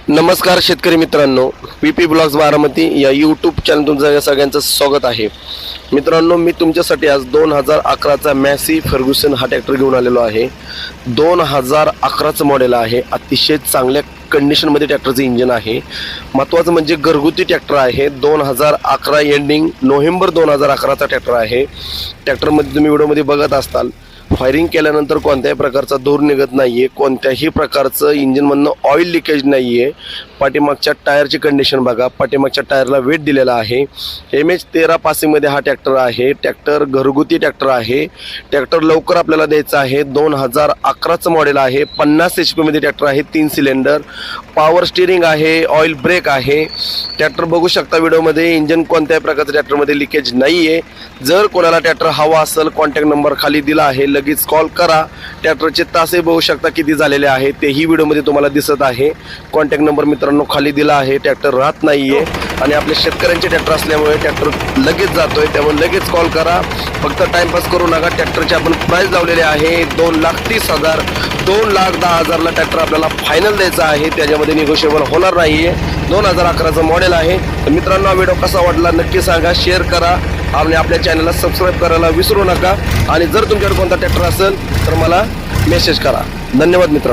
नमस्कार शेतकरी मित्रांनो, पीपी ब्लॉग्स बारामती या यूट्यूब चॅनल तुमचं सगळ्यांचं स्वागत आहे। मित्रांनो, मी तुमच्यासाठी आज 2011चा मॅसी फर्ग्युसन हा ट्रॅक्टर घेऊन आलेलो आहे। 2011चं मॉडेल आहे। अतिशय चांगल्या कंडिशनमध्ये ट्रॅक्टरचं इंजिन आहे। महत्त्वाचं म्हणजे घरगुती ट्रॅक्टर आहे। 2011 एंडिंग नोव्हेंबर 2011चा ट्रॅक्टर आहे। ट्रॅक्टरमध्ये तुम्ही व्हिडिओमध्ये बघत असताल, फायरिंग केल्यानंतर कोणत्याही प्रकारचा धूर निघत नाही आहे, कोणत्याही प्रकारचं इंजिनमधनं ऑइल लिकेज नाही आहे। पाठीमागच्या टायरची कंडिशन बघा, पाठीमागच्या टायरला वेट दिलेला आहे। MH13 पासिंगमध्ये हा ट्रॅक्टर आहे। ट्रॅक्टर घरगुती ट्रॅक्टर आहे। ट्रॅक्टर लवकर आपल्याला द्यायचा आहे। 2011चं मॉडेल आहे। 50 HP मध्ये ट्रॅक्टर आहे। 3 सिलेंडर, पॉवर स्टीअरिंग आहे, ऑइल ब्रेक आहे। ट्रॅक्टर बघू शकता व्हिडिओमध्ये, इंजिन कोणत्याही प्रकारचं ट्रॅक्टरमध्ये लिकेज नाही आहे। जर कोणाला ट्रॅक्टर हवा असेल, कॉन्टॅक्ट नंबर खाली दिला आहे, लगेच कॉल करा। ट्रॅक्टरचे तासे बघू शकता किती झालेले आहे, तेही व्हिडिओमध्ये तुम्हाला दिसत आहे। कॉन्टॅक्ट नंबर मित्रांनो खाली दिला आहे। ट्रॅक्टर राहत नाही आहे आणि आपल्या शेतकऱ्यांचे ट्रॅक्टर असल्यामुळे ट्रॅक्टर लगेच जातोय, त्यामुळे लगेच कॉल करा। फक्त टाइमपास करू नका। ट्रॅक्टरची आपण प्राइस लावलेली आहे 2,30,000, 2,10,000ला ट्रॅक्टर आपल्याला फायनल द्यायचा आहे। त्याच्यामध्ये निगोशिएबल होणार नाही आहे। 2011चं मॉडेल आहे। तर मित्रांनो, हा व्हिडिओ कसा वाटला नक्की सांगा, शेअर करा आणि आपल्या चॅनलला सबस्क्राईब करायला विसरू नका। आणि जर तुमच्याकडे कोणता ट्रॅक्टर असेल तर मला मेसेज करा। धन्यवाद मित्रांनो।